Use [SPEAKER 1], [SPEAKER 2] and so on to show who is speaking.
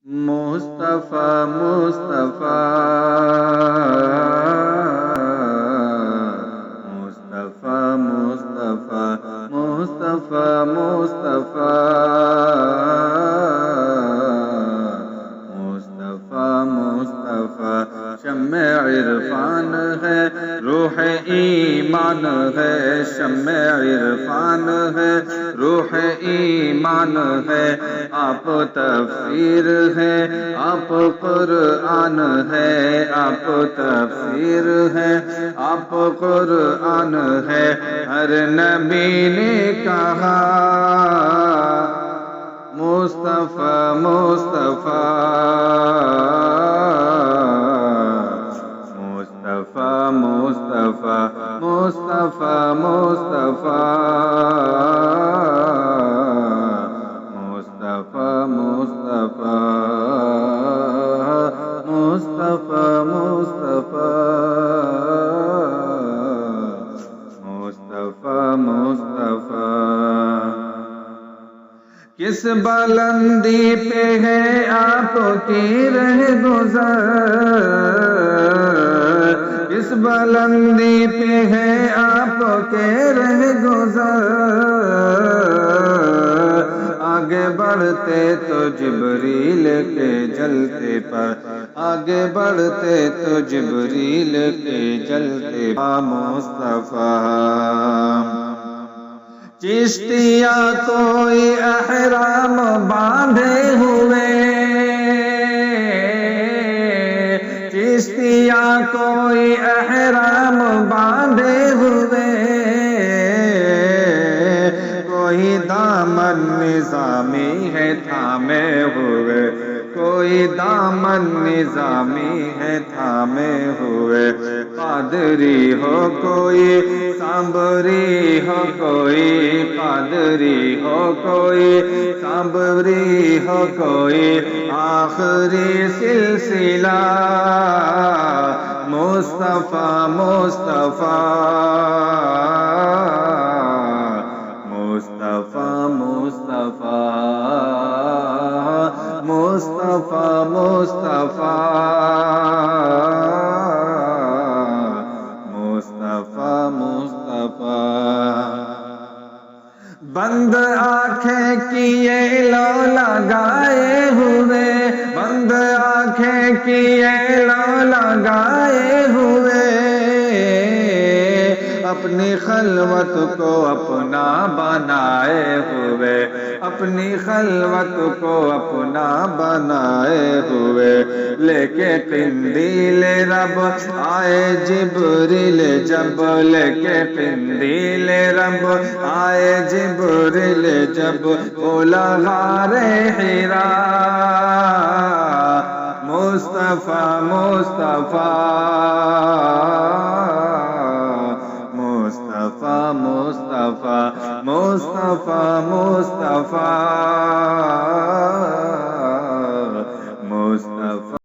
[SPEAKER 1] مصطفیٰ مصطفیٰ مصطفیٰ مصطفیٰ مصطفیٰ مصطفیٰ مصطفیٰ مصطفیٰ شمع عرفان ہے روح ایمان ہے، شمع عرفان ہے روح ایمان ہے، آپ تفسیر ہے آپ قرآن ہے، آپ تفسیر ہے آپ قرآن ہے، ہر نبی نے کہا مصطفیٰ مصطفیٰ مصطفیٰ مصطفیٰ مصطفیٰ مصطفیٰ مصطفیٰ مصطفیٰ مصطفیٰ مصطفیٰ مصطفیٰ کس بلندی پہ ہے آپ کی رہ گزر، کس بلندی پہ ہے آپ کے رہ گزر، آگے بڑھتے تو جبریل کے جلتے پر، آگے بڑھتے تو جبریل کے جلتے پر مصطفیٰ چشتیاں کوئی احرام باندھے ہوئے، چشتیاں کوئی احرام باندھے ہوئے، کوئی دامن نظامی ہے تھامے ہوئے، کوئی دامن نظامی ہے تھامے ہوئے، قادری ہو کوئی سامبری ہو کوئی، قادری ہو کوئی سامبری ہو کوئی، آخری سلسلہ مصطفیٰ مصطفیٰ مصطفیٰ مصطفیٰ مصطفیٰ مصطفیٰ مصطفیٰ مصطفیٰ بند آنکھیں کیے لو لگائے ہوئے، بند آنکھیں کیے لو لگائے ہوئے، اپنی خلوت کو اپنا بنائے ہوئے، اپنی خلوت کو اپنا بنائے ہوئے، لے کے قندیل رب آئے جبریل جب، لے کے قندیل رب آئے جبریل جب، بولا غار حرا مصطفیٰ مصطفیٰ مصطفیٰ مصطفیٰ مصطفیٰ مصطفیٰ